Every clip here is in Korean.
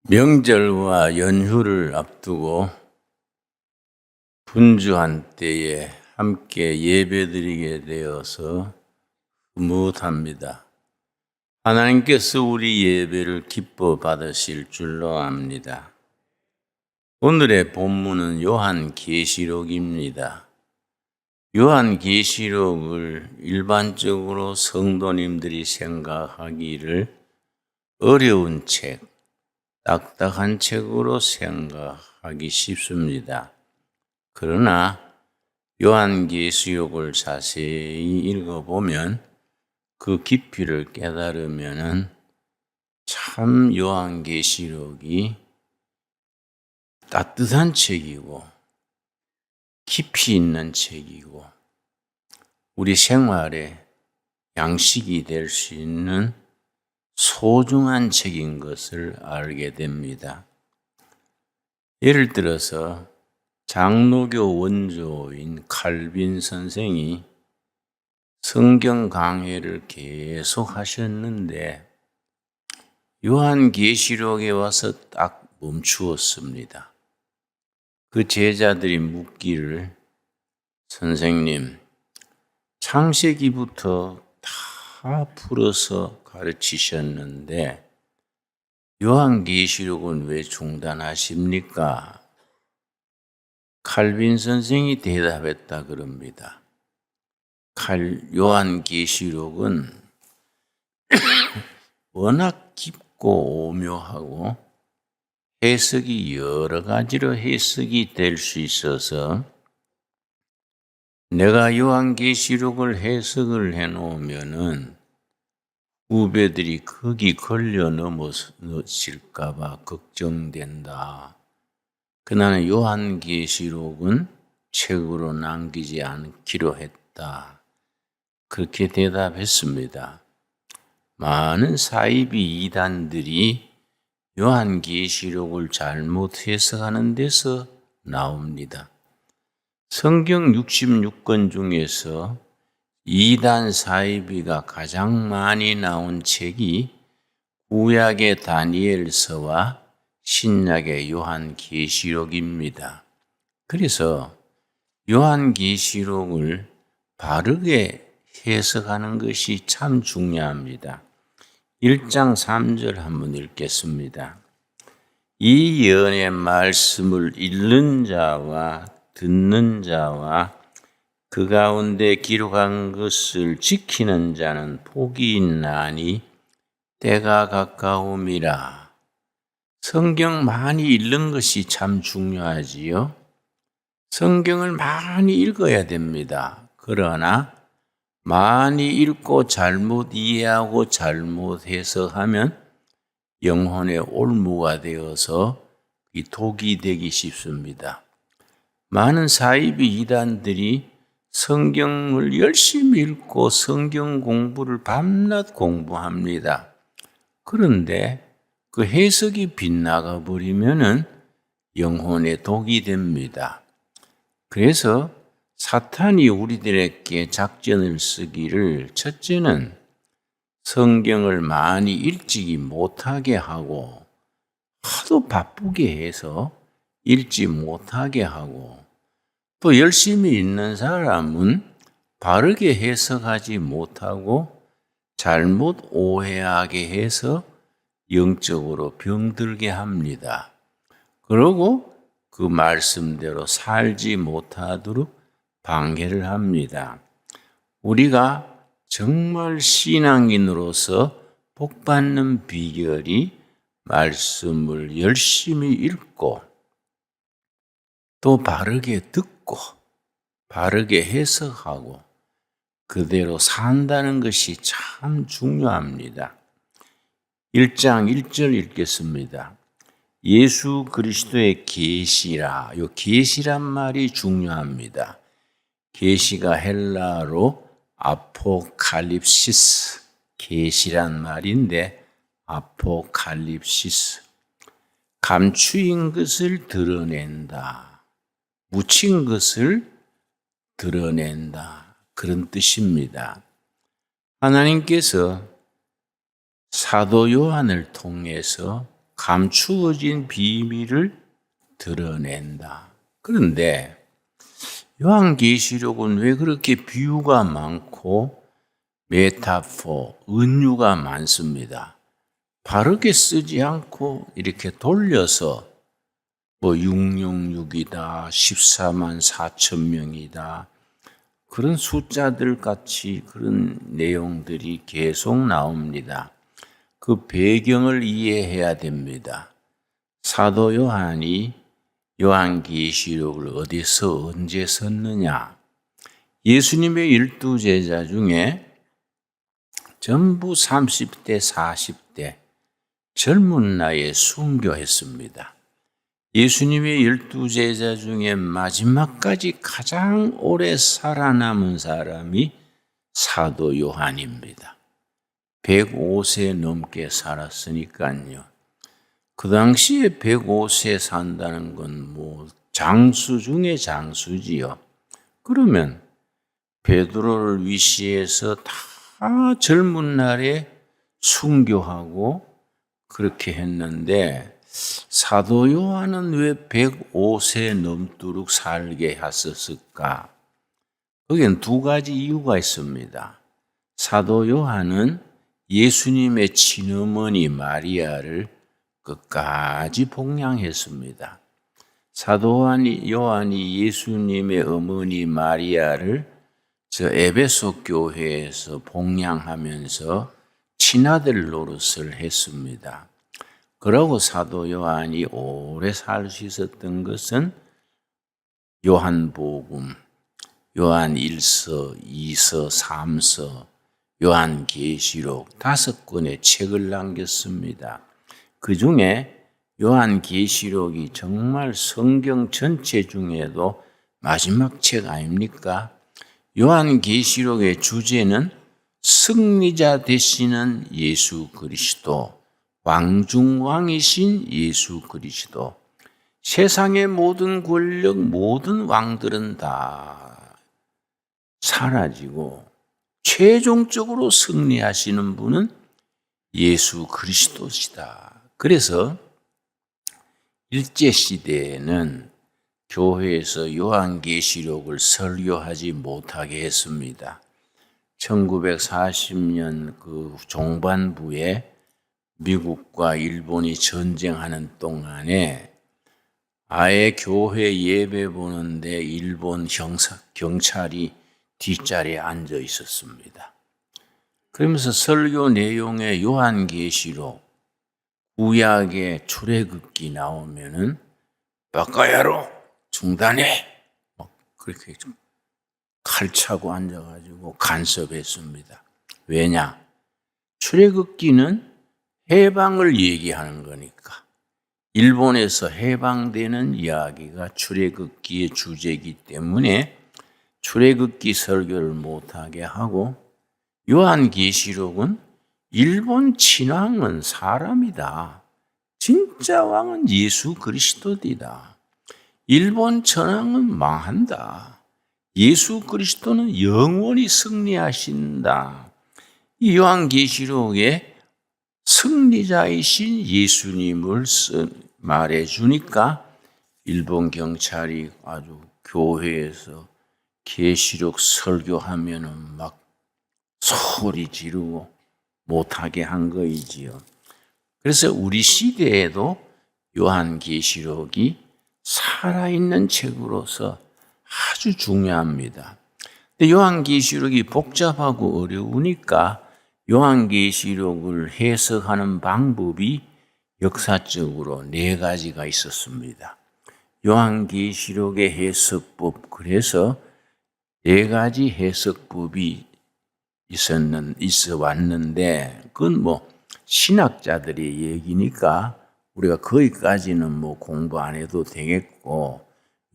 명절과 연휴를 앞두고 분주한 때에 함께 예배드리게 되어서 흐뭇합니다. 하나님께서 우리 예배를 기뻐 받으실 줄로 압니다. 오늘의 본문은 요한계시록입니다. 요한계시록을 일반적으로 성도님들이 생각하기를 어려운 책, 딱딱한 책으로 생각하기 쉽습니다. 그러나 요한계시록을 자세히 읽어보면 그 깊이를 깨달으면 참 요한계시록이 따뜻한 책이고 깊이 있는 책이고 우리 생활에 양식이 될 수 있는 소중한 책인 것을 알게 됩니다. 예를 들어서 장로교 원조인 칼빈 선생이 성경 강해를 계속 하셨는데 요한계시록에 와서 딱 멈추었습니다. 그 제자들이 묻기를 선생님, 창세기부터 다 풀어서 가르치셨는데 요한계시록은 왜 중단하십니까? 칼빈 선생이 대답했다 그럽니다. 요한계시록은 워낙 깊고 오묘하고 해석이 여러 가지로 해석이 될 수 있어서 내가 요한계시록을 해석을 해놓으면은 후배들이 거기 걸려 넘어질까 봐 걱정된다. 그나마 요한계시록은 책으로 남기지 않기로 했다. 그렇게 대답했습니다. 많은 사이비 이단들이 요한계시록을 잘못 해석하는 데서 나옵니다. 성경 66권 중에서 이단 사이비가 가장 많이 나온 책이 구약의 다니엘서와 신약의 요한계시록입니다. 그래서 요한계시록을 바르게 해석하는 것이 참 중요합니다. 1장 3절 한번 읽겠습니다. 이 예언의 말씀을 읽는 자와 듣는 자와 그 가운데 기록한 것을 지키는 자는 복이 있나니 때가 가까움이라. 성경 많이 읽는 것이 참 중요하지요. 성경을 많이 읽어야 됩니다. 그러나 많이 읽고 잘못 이해하고 잘못 해석하면 영혼의 올무가 되어서 이 독이 되기 쉽습니다. 많은 사이비 이단들이 성경을 열심히 읽고 성경 공부를 밤낮 공부합니다. 그런데 그 해석이 빗나가 버리면은 영혼의 독이 됩니다. 그래서 사탄이 우리들에게 작전을 쓰기를 첫째는 성경을 많이 읽지 못하게 하고 하도 바쁘게 해서 읽지 못하게 하고 또 열심히 읽는 사람은 바르게 해석하지 못하고 잘못 오해하게 해서 영적으로 병들게 합니다. 그리고 그 말씀대로 살지 못하도록 방해를 합니다. 우리가 정말 신앙인으로서 복받는 비결이 말씀을 열심히 읽고 또 바르게 듣고 바르게 해석하고 그대로 산다는 것이 참 중요합니다. 1장 1절 읽겠습니다. 예수 그리스도의 계시라. 요 계시란 말이 중요합니다. 계시가 헬라어로 아포칼립시스, 계시란 말인데 아포칼립시스, 감추인 것을 드러낸다, 묻힌 것을 드러낸다, 그런 뜻입니다. 하나님께서 사도 요한을 통해서 감추어진 비밀을 드러낸다. 그런데 요한계시록은 왜 그렇게 비유가 많고 메타포, 은유가 많습니다. 바르게 쓰지 않고 이렇게 돌려서 666이다, 14만 4천 명이다, 그런 숫자들 같이 그런 내용들이 계속 나옵니다. 그 배경을 이해해야 됩니다. 사도 요한이 요한계시록을 어디서 언제 썼느냐? 예수님의 12제자 중에 전부 30대, 40대 젊은 나이에 순교했습니다. 예수님의 12제자 중에 마지막까지 가장 오래 살아남은 사람이 사도 요한입니다. 105세 넘게 살았으니까요. 그 당시에 105세 산다는 건 장수 중에 장수지요. 그러면 베드로를 위시해서 다 젊은 날에 순교하고 그렇게 했는데 사도 요한은 왜 105세 넘도록 살게 하셨을까? 거기엔 두 가지 이유가 있습니다. 사도 요한은 예수님의 친어머니 마리아를 끝까지 봉양했습니다. 사도 요한이 예수님의 어머니 마리아를 에베소 교회에서 봉양하면서 친아들 노릇을 했습니다. 그러고 사도 요한이 오래 살 수 있었던 것은 요한복음, 요한 1서, 2서, 3서, 요한계시록 5권의 책을 남겼습니다. 그 중에 요한계시록이 정말 성경 전체 중에도 마지막 책 아닙니까? 요한계시록의 주제는 승리자 되시는 예수 그리스도, 왕중왕이신 예수 그리스도. 세상의 모든 권력, 모든 왕들은 다 사라지고 최종적으로 승리하시는 분은 예수 그리스도시다. 그래서 일제시대에는 교회에서 요한계시록을 설교하지 못하게 했습니다. 1940년 그 종반부에 미국과 일본이 전쟁하는 동안에 아예 교회 예배 보는데 일본 경찰이 뒷자리에 앉아 있었습니다. 그러면서 설교 내용에 요한계시록, 구약의 출애굽기 나오면은 바까야로 중단해! 그렇게 좀 칼차고 앉아가지고 간섭했습니다. 왜냐? 출애굽기는 해방을 얘기하는 거니까. 일본에서 해방되는 이야기가 출애굽기의 주제이기 때문에 출애굽기 설교를 못하게 하고, 요한계시록은 일본 친왕은 사람이다. 진짜 왕은 예수 그리스도이다. 일본 천황은 망한다. 예수 그리스도는 영원히 승리하신다. 이 요한계시록에 승리자이신 예수님을 말해주니까 일본 경찰이 아주 교회에서 계시록 설교하면은 막 소리 지르고 못하게 한 거이지요. 그래서 우리 시대에도 요한계시록이 살아있는 책으로서 아주 중요합니다. 근데 요한계시록이 복잡하고 어려우니까 요한계시록을 해석하는 방법이 역사적으로 4가지가 있었습니다. 요한계시록의 해석법, 그래서 4가지 해석법이 있어 왔는데, 그건 신학자들의 얘기니까 우리가 거기까지는 공부 안 해도 되겠고,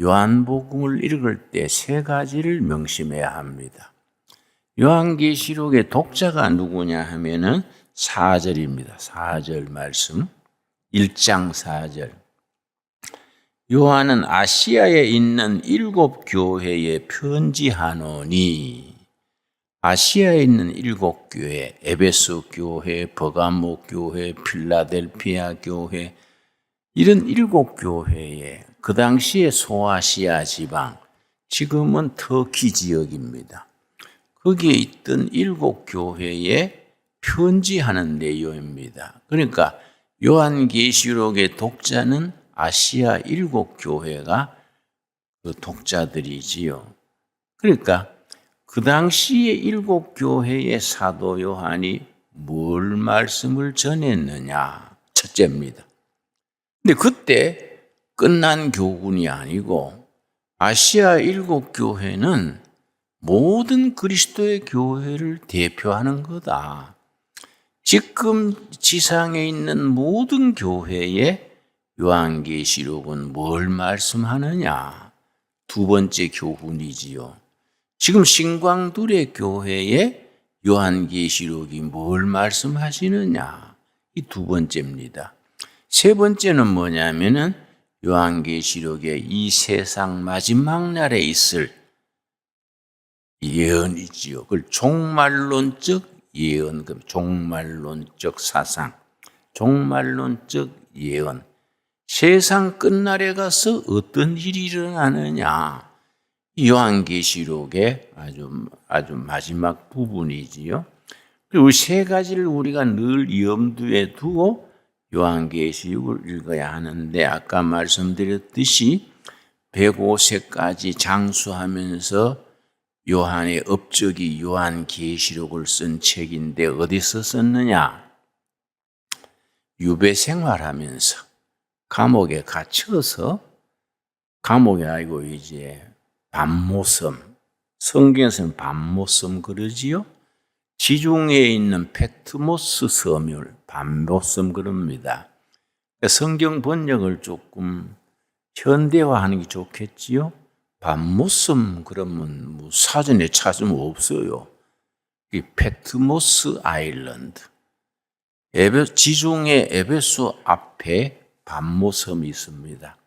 요한복음을 읽을 때 3가지를 명심해야 합니다. 요한계시록의 독자가 누구냐 하면은 4절입니다. 4절 말씀. 1장 4절. 요한은 아시아에 있는 7 교회에 편지하노니, 아시아에 있는 7교회, 에베소 교회, 버가모 교회, 필라델피아 교회, 이런 7교회에 그 당시에 소아시아 지방, 지금은 터키 지역입니다. 거기에 있던 7교회에 편지하는 내용입니다. 그러니까 요한계시록의 독자는 아시아 7교회가 그 독자들이지요. 그러니까 그 당시에 7교회의 사도 요한이 뭘 말씀을 전했느냐? 첫째입니다. 근데 그때 끝난 교훈이 아니고 아시아 7교회는 모든 그리스도의 교회를 대표하는 거다. 지금 지상에 있는 모든 교회에 요한계시록은 뭘 말씀하느냐? 두 번째 교훈이지요. 지금 신광두레 교회에 요한계시록이 뭘 말씀하시느냐? 이 두 번째입니다. 세 번째는 뭐냐면은 요한계시록에 이 세상 마지막 날에 있을 예언이지요. 그걸 종말론적 예언, 종말론적 사상, 종말론적 예언. 세상 끝날에 가서 어떤 일이 일어나느냐. 요한계시록의 아주 마지막 부분이지요. 그리고 세 가지를 우리가 늘 염두에 두고 요한계시록을 읽어야 하는데, 아까 말씀드렸듯이 105세까지 장수하면서 요한의 업적이 요한계시록을 쓴 책인데 어디서 썼느냐? 유배 생활하면서 감옥에 갇혀서, 감옥이 아니고 이제 밤모섬, 성경에서는 밤모섬 그러지요. 지중해에 있는 페트모스 섬을 밤모섬 그럽니다. 성경 번역을 조금 현대화하는 게 좋겠지요. 밤모섬 그러면 뭐 사전에 찾으면 없어요. 이 페트모스 아일랜드, 지중해 에베소 앞에 밤모섬이 있습니다.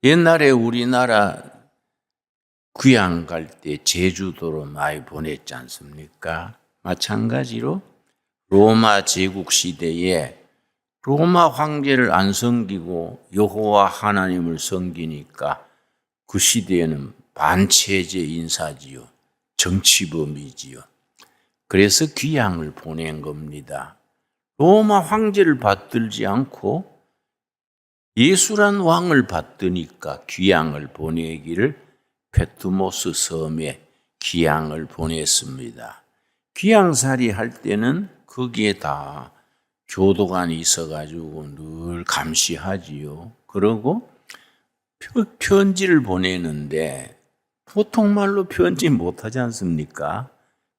옛날에 우리나라 귀향 갈 때 제주도로 많이 보냈지 않습니까? 마찬가지로 로마 제국 시대에 로마 황제를 안 섬기고 여호와 하나님을 섬기니까 그 시대에는 반체제 인사지요. 정치범이지요. 그래서 귀향을 보낸 겁니다. 로마 황제를 받들지 않고 예수란 왕을 받드니까 귀향을 보내기를 페트모스 섬에 귀향을 보냈습니다. 귀향살이 할 때는 거기에 다 교도관이 있어가지고 늘 감시하지요. 그러고 편지를 보내는데 보통 말로 편지 못하지 않습니까?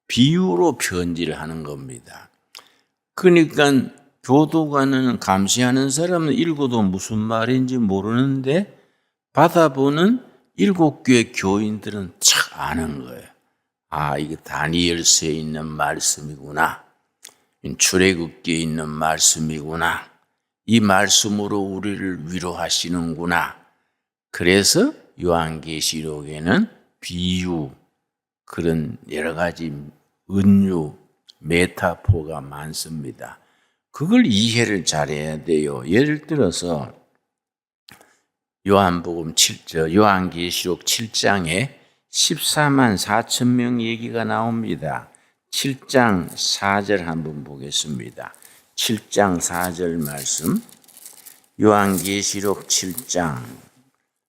비유로 편지를 하는 겁니다. 그러니까 교도관은 감시하는 사람은 읽어도 무슨 말인지 모르는데 받아보는 7교회 교인들은 참 아는 거예요. 아, 이게 다니엘서에 있는 말씀이구나. 출애굽기에 있는 말씀이구나. 이 말씀으로 우리를 위로하시는구나. 그래서 요한계시록에는 비유, 그런 여러 가지 은유, 메타포가 많습니다. 그걸 이해를 잘해야 돼요. 예를 들어서 요한계시록 7장에 14만 4천 명 얘기가 나옵니다. 7장 4절 한번 보겠습니다. 7장 4절 말씀. 요한계시록 7장.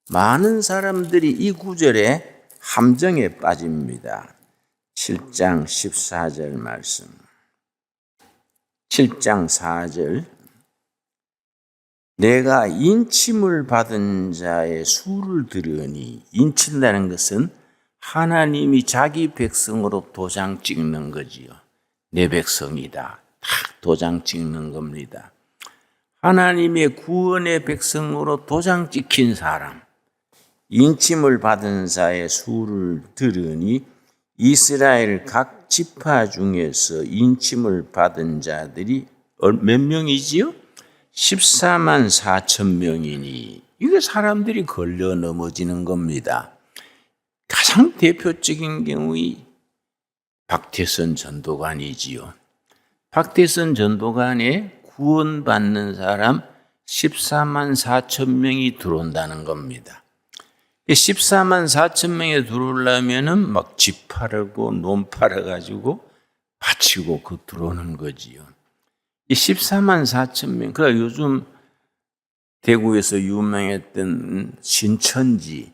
많은 사람들이 이 구절에 함정에 빠집니다. 7장 14절 말씀. 7장 4절. 내가 인침을 받은 자의 수를 들으니, 인친다는 것은 하나님이 자기 백성으로 도장 찍는 거지요. 내 백성이다. 딱 도장 찍는 겁니다. 하나님의 구원의 백성으로 도장 찍힌 사람, 인침을 받은 자의 수를 들으니 이스라엘 각 지파 중에서 인침을 받은 자들이 몇 명이지요? 14만 4천 명이니, 이게 사람들이 걸려 넘어지는 겁니다. 가장 대표적인 경우이 박태선 전도관이지요. 박태선 전도관에 구원받는 사람 14만 4천 명이 들어온다는 겁니다. 14만 4천 명이 들어오려면은 막 집 팔고 논 팔아가지고 바치고 그 들어오는 거지요. 이 14만 4천 명, 그러니까 요즘 대구에서 유명했던 신천지의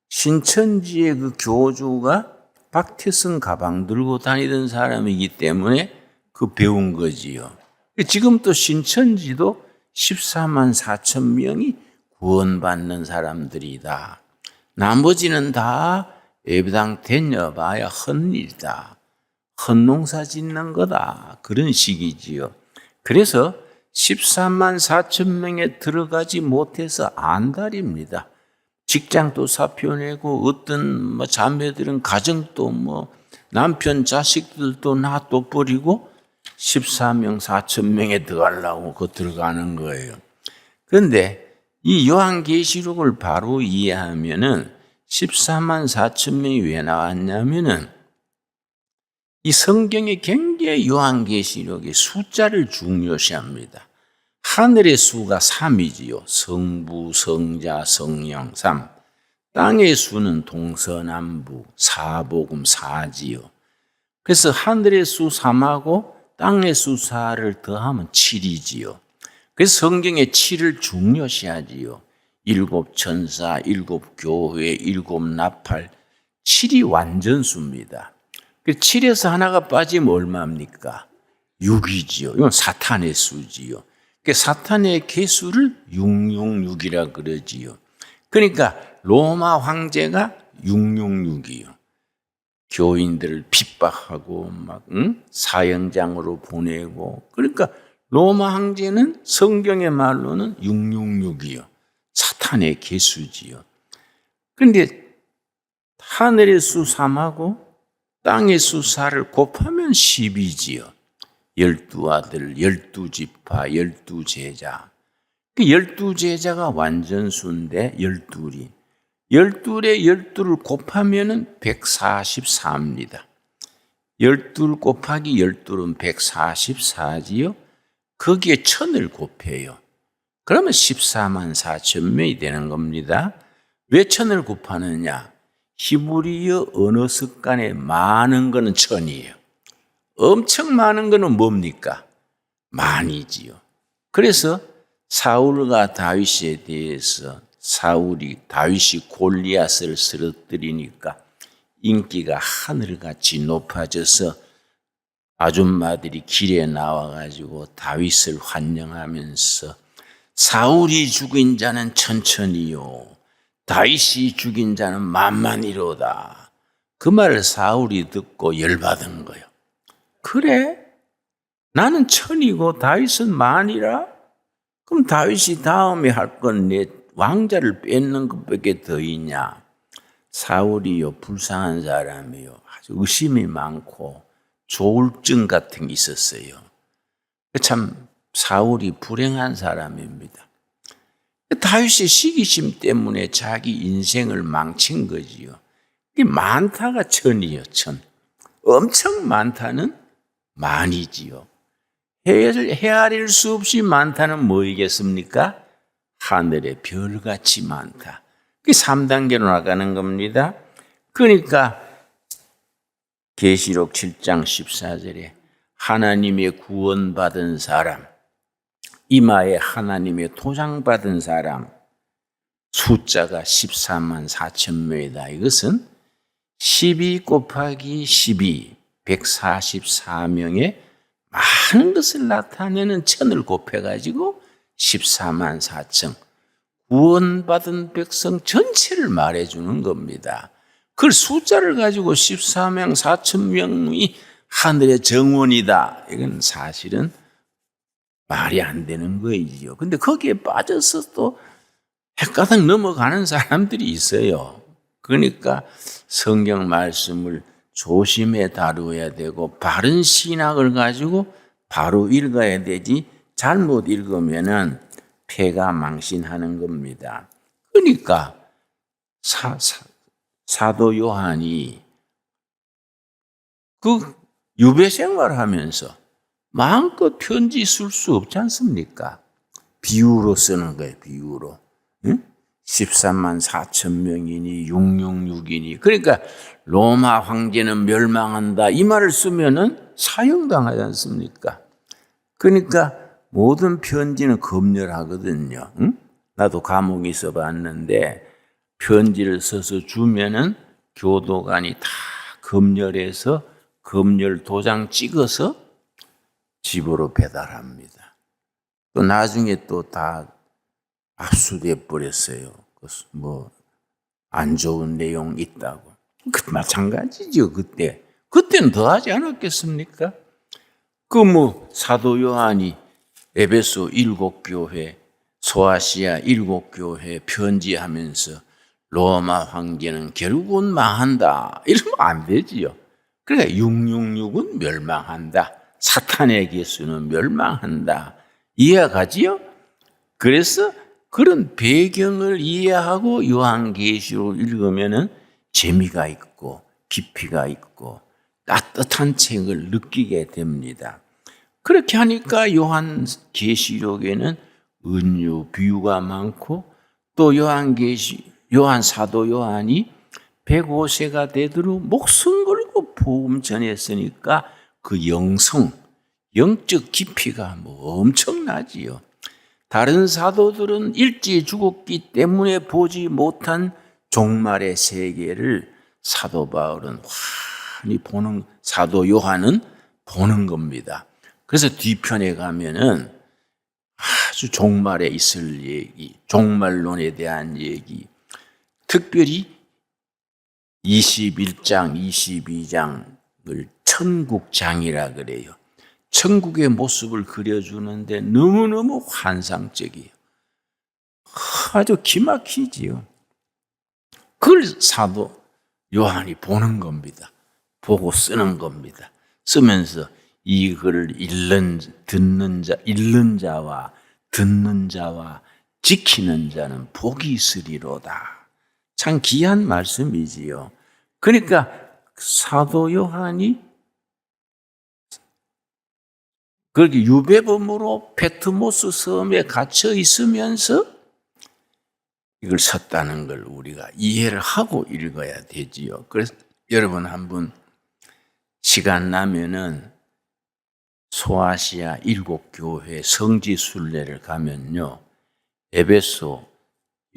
그 교주가 박태선 가방 들고 다니던 사람이기 때문에 그 배운 거지요. 지금 또 신천지도 14만 4천 명이 구원받는 사람들이다. 나머지는 다 예배당 다녀봐야 헛일이다. 헛농사 짓는 거다. 그런 식이지요. 그래서 14만 4천 명에 들어가지 못해서 안달입니다. 직장도 사표내고 어떤 자매들은 가정도 남편 자식들도 놔둬버리고 14명 4천 명에 들어가려고 그 들어가는 거예요. 그런데 이 요한계시록을 바로 이해하면은 14만 4천 명이 왜 나왔냐면은 이 성경이 굉장히 요한계시록의 숫자를 중요시합니다. 하늘의 수가 3이지요. 성부, 성자, 성령 3. 땅의 수는 동서남북, 사복음 4지요. 그래서 하늘의 수 3하고 땅의 수 4를 더하면 7이지요. 그래서 성경에 7을 중요시하지요. 7 천사, 7 교회, 7 나팔, 7이 완전수입니다. 7에서 하나가 빠지면 얼마입니까? 6이지요. 이건 사탄의 수지요. 사탄의 개수를 666이라 그러지요. 그러니까 로마 황제가 666이요. 교인들을 핍박하고 사형장으로 보내고, 그러니까 로마 황제는 성경의 말로는 666이요. 사탄의 개수지요. 그런데 하늘의 수 3하고 땅의 수 4를 곱하면 10이지요. 12아들, 12지파, 12제자. 그 12제자가 완전수인데 12이. 12에 12를 곱하면은 144입니다. 12 곱하기 12는 144지요. 거기에 1000을 곱해요. 그러면 14만 4천 명이 되는 겁니다. 왜 1000을 곱하느냐? 히브리어 언어 습관에 많은 거는 1000이에요. 엄청 많은 거는 뭡니까? 많이지요. 그래서 사울과 다윗에 대해서 다윗이 골리앗을 쓰러뜨리니까 인기가 하늘같이 높아져서 아줌마들이 길에 나와가지고 다윗을 환영하면서 사울이 죽인 자는 천천히요, 다윗이 죽인 자는 만만히로다. 그 말을 사울이 듣고 열받은 거예요. 그래? 나는 천이고 다윗은 만이라? 그럼 다윗이 다음에 할 건 내 왕자를 뺏는 것밖에 더 있냐? 사울이요, 불쌍한 사람이요, 아주 의심이 많고 조울증 같은 게 있었어요. 참 사울이 불행한 사람입니다. 다윗의 시기심 때문에 자기 인생을 망친 거지요. 많다가 천이요, 천. 엄청 많다는 만이지요. 헤아릴 수 없이 많다는 뭐이겠습니까? 하늘의 별같이 많다. 그게 3단계로 나가는 겁니다. 그러니까 계시록 7장 14절에 하나님의 구원받은 사람, 이마에 하나님의 토장받은 사람 숫자가 14만 4천 명이다. 이것은 12 곱하기 12, 144명의 많은 것을 나타내는 1000을 곱해가지고 14만 4천, 구원받은 백성 전체를 말해주는 겁니다. 그 숫자를 가지고 14명 4천 명이 하늘의 정원이다. 이건 사실은 말이 안 되는 거이지요. 근데 거기에 빠져서 또 헷가닥 넘어가는 사람들이 있어요. 그러니까 성경 말씀을 조심해 다루어야 되고 바른 신학을 가지고 바로 읽어야 되지, 잘못 읽으면은 폐가 망신하는 겁니다. 그러니까 사도 요한이 그 유배 생활하면서 마음껏 편지 쓸 수 없지 않습니까? 비유로 쓰는 거예요, 비유로. 응? 13만 4천 명이니 666이니 그러니까 로마 황제는 멸망한다 이 말을 쓰면은 사형당하지 않습니까? 그러니까 모든 편지는 검열하거든요. 응? 나도 감옥에 있어 봤는데 편지를 써서 주면은 교도관이 다 검열해서 검열 도장 찍어서 집으로 배달합니다. 또 나중에 또 다 압수돼 버렸어요. 안 좋은 내용 있다고. 마찬가지죠, 그때. 그때는 더 하지 않았겠습니까? 사도 요한이 에베소 7교회, 소아시아 7교회 편지하면서 로마 황제는 결국은 망한다. 이러면 안 되지요. 그러니까 666은 멸망한다. 사탄의 개수는 멸망한다. 이해가지요? 그래서 그런 배경을 이해하고 요한계시록을 읽으면은 재미가 있고 깊이가 있고 따뜻한 책을 느끼게 됩니다. 그렇게 하니까 요한계시록에는 은유, 비유가 많고 또 요한 사도 요한이 105세가 되도록 목숨 걸고 복음 전했으니까 그 영적 깊이가 엄청나지요. 다른 사도들은 일찍 죽었기 때문에 보지 못한 종말의 세계를 사도 바울은 환히 사도 요한은 보는 겁니다. 그래서 뒤편에 가면은 아주 종말에 있을 얘기, 종말론에 대한 얘기, 특별히 21장, 22장을 천국장이라 그래요. 천국의 모습을 그려주는데 너무너무 환상적이에요. 아주 기막히지요. 그걸 사도 요한이 보는 겁니다. 보고 쓰는 겁니다. 쓰면서 이 글을 읽는 자와 듣는 자와 지키는 자는 복이 있으리로다. 참 귀한 말씀이지요. 그러니까 사도 요한이 그렇게 유배범으로 페트모스 섬에 갇혀 있으면서 이걸 썼다는 걸 우리가 이해를 하고 읽어야 되지요. 그래서 여러분 한번 시간 나면은 소아시아 7교회 성지순례를 가면요. 에베소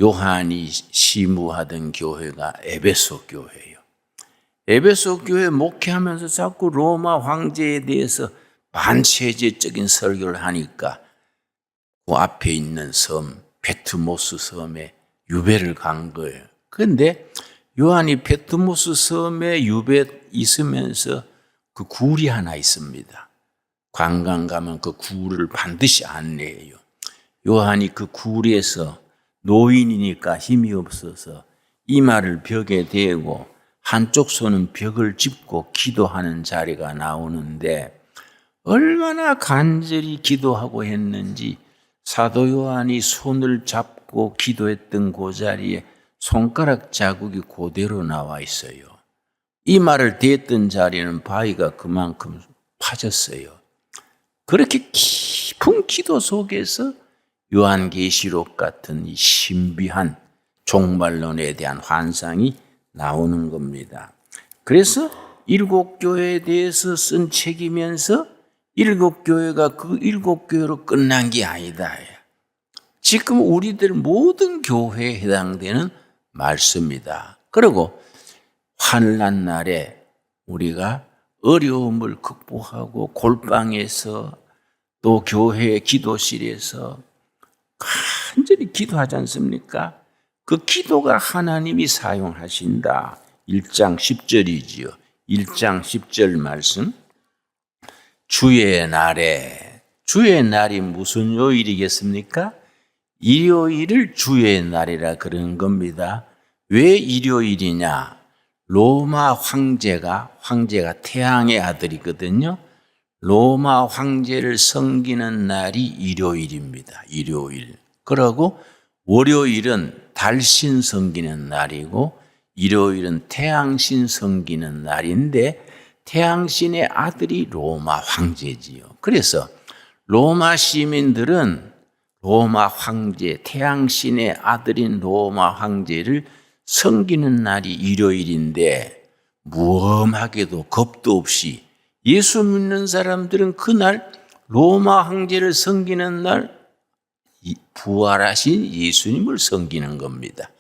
요한이 시무하던 교회가 에베소 교회예요. 에베소 교회 목회하면서 자꾸 로마 황제에 대해서 반체제적인 설교를 하니까 그 앞에 있는 섬 페트모스 섬에 유배를 간 거예요. 그런데 요한이 페트모스 섬에 유배 있으면서 그 굴이 하나 있습니다. 관광 가면 그 굴을 반드시 안내해요. 요한이 그 굴에서 노인이니까 힘이 없어서 이마를 벽에 대고 한쪽 손은 벽을 짚고 기도하는 자리가 나오는데 얼마나 간절히 기도하고 했는지 사도 요한이 손을 잡고 기도했던 그 자리에 손가락 자국이 그대로 나와 있어요. 이마를 대했던 자리는 바위가 그만큼 파졌어요. 그렇게 깊은 기도 속에서 요한계시록 같은 이 신비한 종말론에 대한 환상이 나오는 겁니다. 그래서 7교회에 대해서 쓴 책이면서 7교회가 그 7교회로 끝난 게 아니다. 지금 우리들 모든 교회에 해당되는 말씀이다. 그리고 환난 날에 우리가 어려움을 극복하고 골방에서 또 교회 기도실에서 간절히 기도하지 않습니까? 그 기도가 하나님이 사용하신다. 1장 10절이지요. 1장 10절 말씀. 주의 날이 무슨 요일이겠습니까? 일요일을 주의 날이라 그러는 겁니다. 왜 일요일이냐? 로마 황제가 태양의 아들이거든요. 로마 황제를 섬기는 날이 일요일입니다. 일요일. 그러고 월요일은 달신 섬기는 날이고 일요일은 태양신 섬기는 날인데 태양신의 아들이 로마 황제지요. 그래서 로마 시민들은 로마 황제, 태양신의 아들인 로마 황제를 섬기는 날이 일요일인데 무엄하게도 겁도 없이 예수 믿는 사람들은 그날 로마 황제를 섬기는 날 부활하신 예수님을 섬기는 겁니다.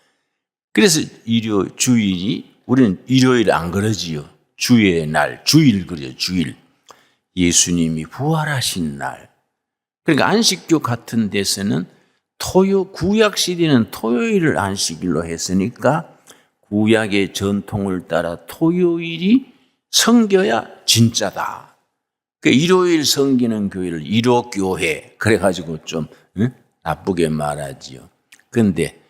그래서 주일이 우리는 일요일 안 그러지요. 주의 날, 주일 그래요. 주일. 예수님이 부활하신 날. 그러니까 안식교 같은 데서는 구약 시대는 토요일을 안식일로 했으니까 구약의 전통을 따라 토요일이 섬겨야 진짜다. 그 일요일 섬기는 교회를 일요교회 그래가지고 좀 나쁘게 말하지요. 그런데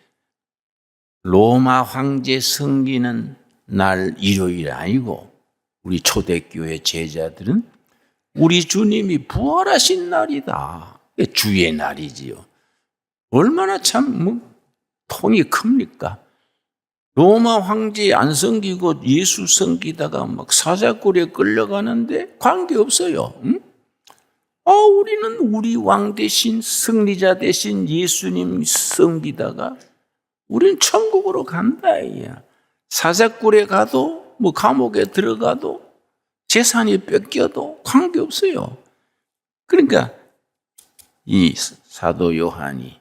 로마 황제 섬기는 날 일요일 아니고 우리 초대교회 제자들은 우리 주님이 부활하신 날이다. 주의 날이지요. 얼마나 참 통이 큽니까? 로마 황제 안 섬기고 예수 섬기다가 막 사자굴에 끌려가는데 관계없어요. 응? 우리는 우리 왕 대신 승리자 대신 예수님 섬기다가 우리는 천국으로 간다. 사자굴에 가도 감옥에 들어가도 재산이 뺏겨도 관계없어요. 그러니까 이 사도 요한이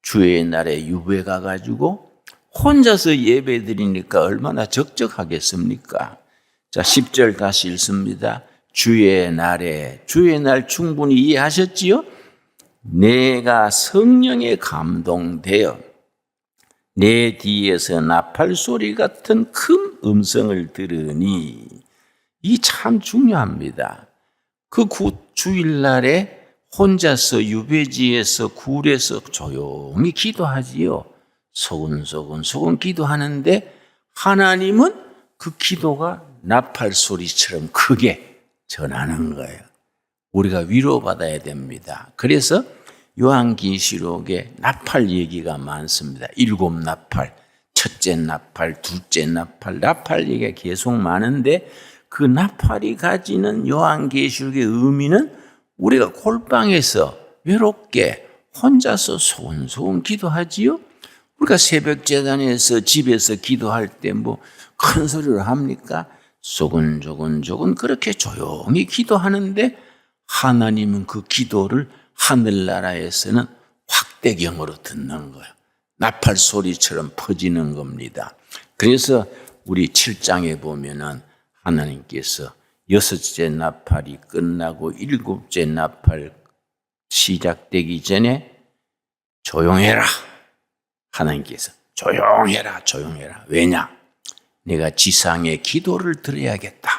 주의 날에 유배 가가지고 혼자서 예배 드리니까 얼마나 적적하겠습니까? 자, 10절 다시 읽습니다. 주의 날 충분히 이해하셨지요? 내가 성령에 감동되어 내 뒤에서 나팔 소리 같은 큰 음성을 들으니 이 참 중요합니다. 그 주일날에 혼자서 유배지에서 굴에서 조용히 기도하지요. 소근소근 기도하는데 하나님은 그 기도가 나팔 소리처럼 크게 전하는 거예요. 우리가 위로받아야 됩니다. 그래서 요한계시록에 나팔 얘기가 많습니다. 7 나팔, 첫째 나팔, 둘째 나팔 얘기가 계속 많은데 그 나팔이 가지는 요한계시록의 의미는 우리가 골방에서 외롭게 혼자서 소곤소곤 기도하지요. 우리가 새벽 제단에서 집에서 기도할 때 큰 소리로 합니까? 조근조근 그렇게 조용히 기도하는데 하나님은 그 기도를 하늘나라에서는 확대경으로 듣는 거예요. 나팔 소리처럼 퍼지는 겁니다. 그래서 우리 7장에 보면은 하나님께서 6째 나팔이 끝나고 7째 나팔 시작되기 전에 조용해라. 하나님께서 조용해라. 왜냐? 내가 지상의 기도를 들어야겠다.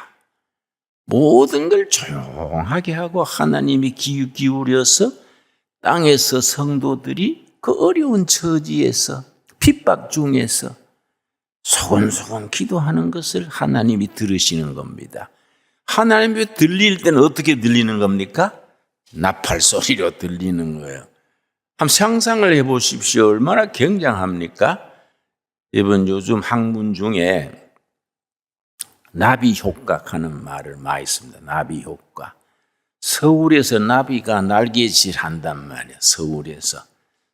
모든 걸 조용하게 하고 하나님이 귀 기울여서 땅에서 성도들이 그 어려운 처지에서 핍박 중에서 소곤소곤 기도하는 것을 하나님이 들으시는 겁니다. 하나님이 들릴 때는 어떻게 들리는 겁니까? 나팔 소리로 들리는 거예요. 한번 상상을 해보십시오. 얼마나 굉장합니까? 여러분 요즘 학문 중에 나비 효과 하는 말을 많이 씁니다. 나비 효과. 서울에서 나비가 날개짓을 한단 말이에요.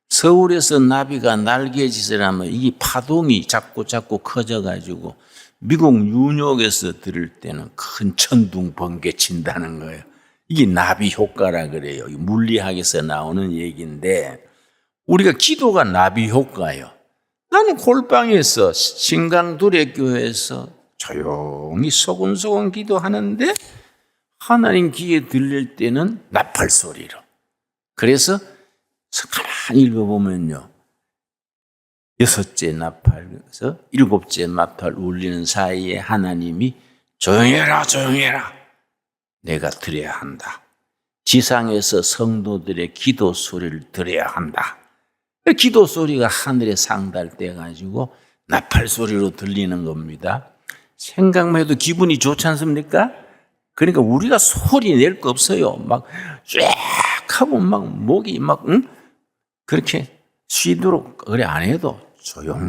서울에서 나비가 날개짓을 하면 이 파동이 자꾸 커져가지고 미국 뉴욕에서 들을 때는 큰 천둥 번개 친다는 거예요. 이게 나비 효과라 그래요. 물리학에서 나오는 얘기인데 우리가 기도가 나비 효과예요. 나는 골방에서 신강두레교회에서 조용히 소근소근 기도하는데 하나님 귀에 들릴 때는 나팔 소리로. 그래서 가만히 읽어보면요. 6째 나팔에서 7째 나팔 울리는 사이에 하나님이 조용해라. 내가 들어야 한다. 지상에서 성도들의 기도 소리를 들어야 한다. 기도 소리가 하늘에 상달돼 가지고 나팔 소리로 들리는 겁니다. 생각만 해도 기분이 좋지 않습니까? 그러니까 우리가 소리 낼 거 없어요. 막 쫙 하고 목이 그렇게 쉬도록 그래 안 해도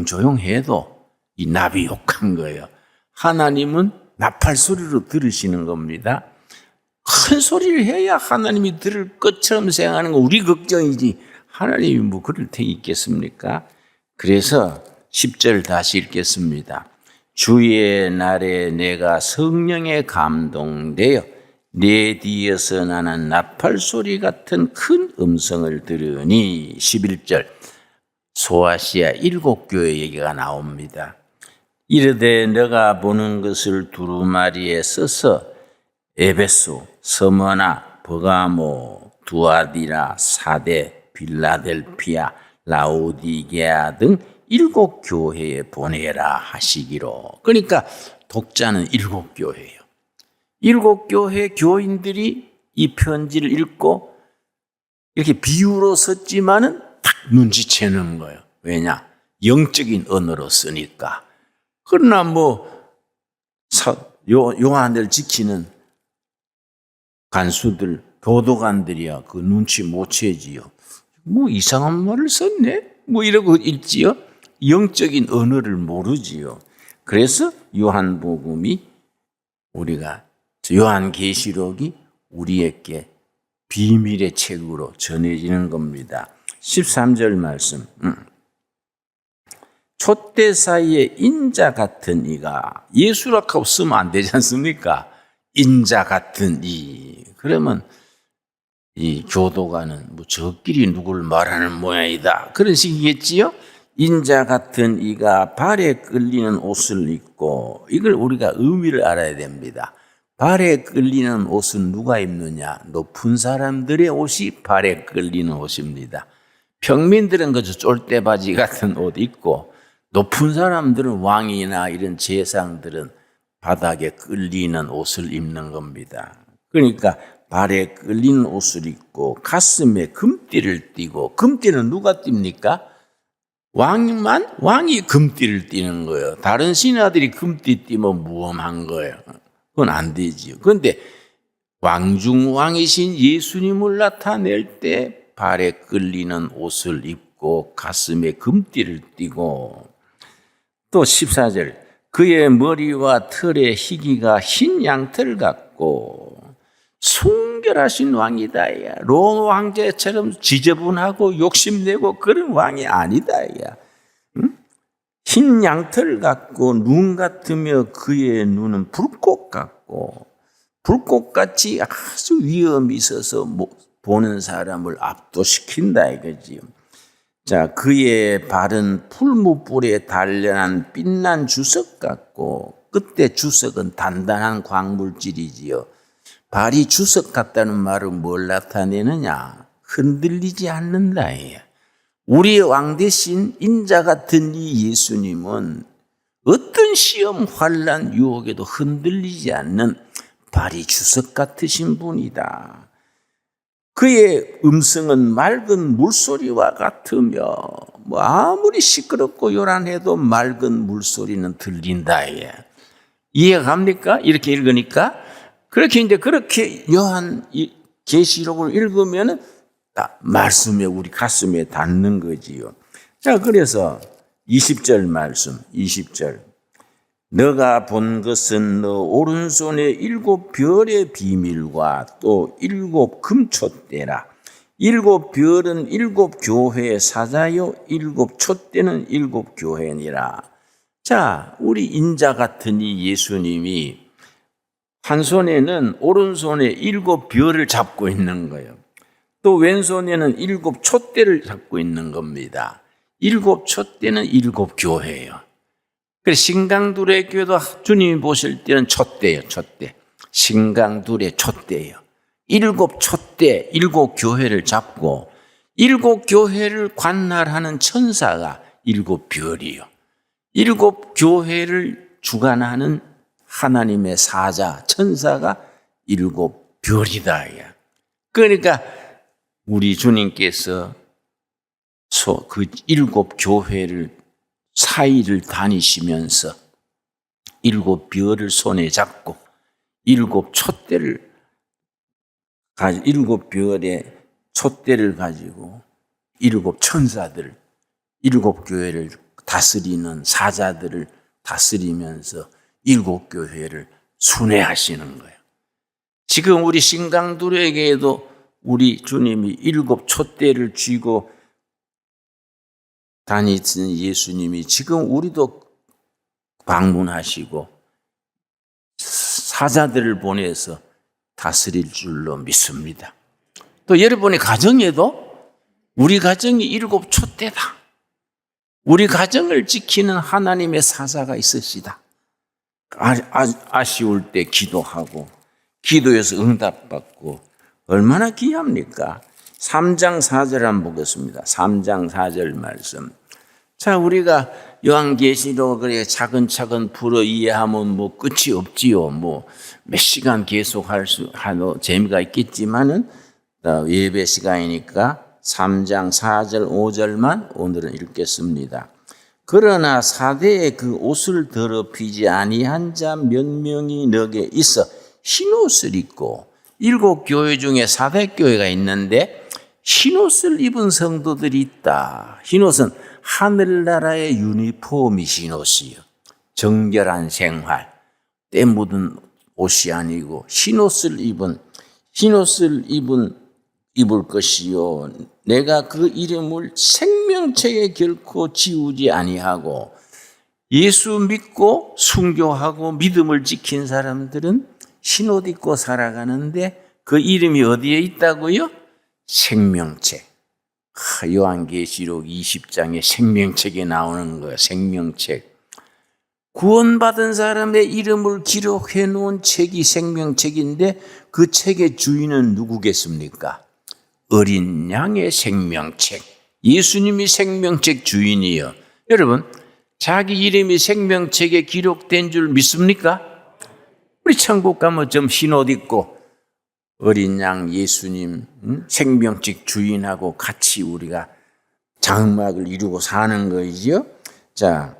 조용해도 이 나비 효과인 거예요. 하나님은 나팔 소리로 들으시는 겁니다. 큰 소리를 해야 하나님이 들을 것처럼 생각하는 거 우리 걱정이지 하나님이 뭐 그럴 택이 있겠습니까? 그래서 10절 다시 읽겠습니다. 주의 날에 내가 성령에 감동되어 내 뒤에서 나는 나팔 소리 같은 큰 음성을 들으니 11절 소아시아 7교회 얘기가 나옵니다. 이르되 너가 보는 것을 두루마리에 써서 에베소, 서머나, 버가모, 두아디라, 사데, 빌라델피아, 라오디게아 등 7교회에 보내라 하시기로. 그러니까 독자는 7교회예요. 7교회 교인들이 이 편지를 읽고 이렇게 비유로 썼지만은 딱 눈치채는 거예요. 왜냐? 영적인 언어로 쓰니까. 그러나 요한을 지키는 간수들, 교도관들이야 그 눈치 못 채지요. 이상한 말을 썼네? 이러고 읽지요. 영적인 언어를 모르지요. 그래서 요한복음이 우리가 요한계시록이 우리에게 비밀의 책으로 전해지는 겁니다. 13절 말씀. 촛대 사이에 인자 같은 이가 예수라고 쓰면 안 되지 않습니까? 인자 같은 이. 그러면 이 교도관은 저끼리 누굴 말하는 모양이다. 그런 식이겠지요? 인자 같은 이가 발에 끌리는 옷을 입고, 이걸 우리가 의미를 알아야 됩니다. 발에 끌리는 옷은 누가 입느냐? 높은 사람들의 옷이 발에 끌리는 옷입니다. 평민들은 그저 쫄대바지 같은 옷 입고, 높은 사람들은 왕이나 이런 제상들은 바닥에 끌리는 옷을 입는 겁니다. 그러니까 발에 끌리는 옷을 입고 가슴에 금띠를 띠고, 금띠는 누가 띱니까? 왕이 금띠를 띠는 거예요. 다른 신하들이 금띠 띠면 무엄한 거예요. 그건 안 되지요. 그런데 왕중왕이신 예수님을 나타낼 때 발에 끌리는 옷을 입고 가슴에 금띠를 띠고, 또 14절 그의 머리와 털의 희기가 흰 양털 같고 순결하신 왕이다. 로마 황제처럼 지저분하고 욕심내고 그런 왕이 아니다. 흰 양털 같고 눈 같으며 그의 눈은 불꽃 같고, 불꽃같이 아주 위엄이 있어서 보는 사람을 압도시킨다 이거지요. 자, 그의 발은 풀무불에 단련한 빛난 주석 같고, 그때 주석은 단단한 광물질이지요. 발이 주석 같다는 말은 뭘 나타내느냐? 흔들리지 않는다. 우리의 왕 대신 인자 같은 이 예수님은 어떤 시험, 환난, 유혹에도 흔들리지 않는 발이 주석 같으신 분이다. 그의 음성은 맑은 물소리와 같으며 아무리 시끄럽고 요란해도 맑은 물소리는 들린다. 이해가 갑니까? 이렇게 읽으니까. 그렇게 요한 계시록을 읽으면은 말씀에 우리 가슴에 닿는 거지요. 자, 그래서 20절 말씀, 20절. 너가 본 것은 너 오른손에 7별의 비밀과 또 7 금촛대라. 7 별은 7 교회의 사자요, 7 촛대는 7 교회니라. 자, 우리 인자 같은 이 예수님이 한 손에는 오른손에 7 별을 잡고 있는 거예요. 또 왼손에는 7 촛대를 잡고 있는 겁니다. 7 촛대는 7 교회예요. 그래서 신강둘의 교회도 주님이 보실 때는 촛대예요, 촛대. 신강둘의 촛대예요. 7 촛대, 7 교회를 잡고 7 교회를 관할하는 천사가 7 별이요. 7 교회를 주관하는 하나님의 사자, 천사가 7 별이다. 그러니까 우리 주님께서 그 7 교회를 사이를 다니시면서 7 별을 손에 잡고 7 촛대를 가지고 7 별의 촛대를 가지고 7 천사들, 7 교회를 다스리는 사자들을 다스리면서 7 교회를 순회하시는 거예요. 지금 우리 신강들에게도 우리 주님이 7 촛대를 쥐고 다니시는 예수님이 지금 우리도 방문하시고 사자들을 보내서 다스릴 줄로 믿습니다. 또 여러분의 가정에도 우리 가정이 7 촛대다. 우리 가정을 지키는 하나님의 사자가 있으시다. 아쉬울 때 기도하고 기도해서 응답받고 얼마나 귀합니까? 3장 4절 한번 보겠습니다. 3장 4절 말씀. 자, 우리가 요한계시록을 차근차근 풀어 이해하면 뭐 끝이 없지요. 뭐 몇 시간 계속 하도 재미가 있겠지만은 예배 시간이니까 3장 4절 5절만 오늘은 읽겠습니다. 그러나 사대에 그 옷을 더럽히지 아니한 자 몇 명이 너게 있어 흰옷을 입고 7 교회 중에 사대 교회가 있는데 흰옷을 입은 성도들이 있다. 흰옷은 하늘나라의 유니폼이 흰옷이요. 정결한 생활, 때 묻은 옷이 아니고 흰옷을 입을 것이요. 내가 그 이름을 생명책에 결코 지우지 아니하고 예수 믿고 순교하고 믿음을 지킨 사람들은 흰옷 입고 살아가는데 그 이름이 어디에 있다고요? 생명책. 요한계시록 20장에 생명책에 나오는 거예요. 생명책. 구원받은 사람의 이름을 기록해 놓은 책이 생명책인데 그 책의 주인은 누구겠습니까? 어린 양의 생명책. 예수님이 생명책 주인이요. 여러분, 자기 이름이 생명책에 기록된 줄 믿습니까? 우리 천국 가면 좀 흰옷 입고 어린 양 예수님 생명책 주인하고 같이 우리가 장막을 이루고 사는 거이죠. 자,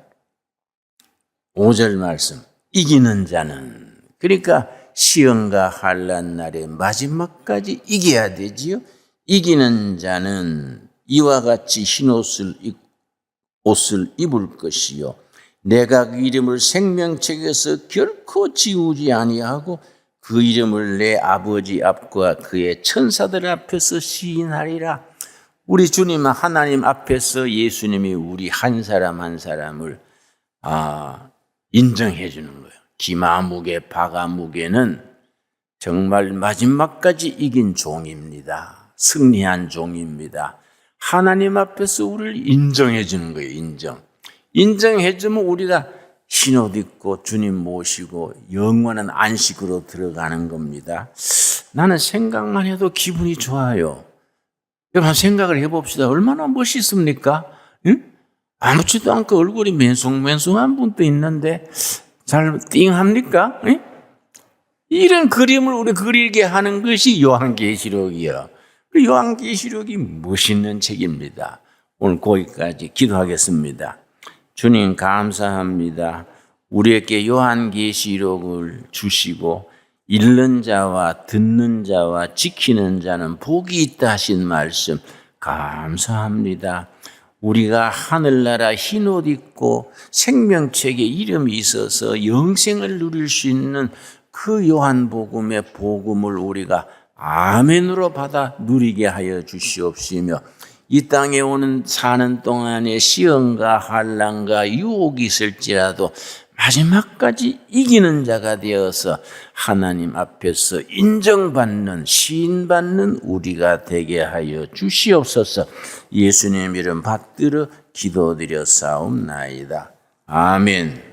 5절 말씀. 이기는 자는, 그러니까 시험과 환난 날의 마지막까지 이겨야 되지요. 이기는 자는 이와 같이 흰옷을 입을 것이요. 내가 그 이름을 생명책에서 결코 지우지 아니하고 그 이름을 내 아버지 앞과 그의 천사들 앞에서 시인하리라. 우리 주님 하나님 앞에서 예수님이 우리 한 사람 한 사람을 인정해 주는 거예요. 기마무게 바가무게는 정말 마지막까지 이긴 종입니다. 승리한 종입니다. 하나님 앞에서 우리를 인정해 주는 거예요. 인정해 주면 우리가 흰옷 입고 주님 모시고 영원한 안식으로 들어가는 겁니다. 나는 생각만 해도 기분이 좋아요. 여러분 생각을 해봅시다. 얼마나 멋있습니까? 응? 아무렇지도 않고 얼굴이 맨송맨송한 분도 있는데 잘 띵합니까? 응? 이런 그림을 우리 그리게 하는 것이 요한계시록이요. 요한계시록이 멋있는 책입니다. 오늘 거기까지 기도하겠습니다. 주님 감사합니다. 우리에게 요한계시록을 주시고 읽는 자와 듣는 자와 지키는 자는 복이 있다 하신 말씀 감사합니다. 우리가 하늘나라 흰옷 입고 생명책에 이름이 있어서 영생을 누릴 수 있는 그 요한복음의 복음을 우리가 아멘으로 받아 누리게 하여 주시옵시며 이 땅에 사는 동안에 시험과 환난과 유혹이 있을지라도 마지막까지 이기는 자가 되어서 하나님 앞에서 인정받는 시인받는 우리가 되게 하여 주시옵소서. 예수님 이름 받들어 기도드려 싸움나이다. 아멘.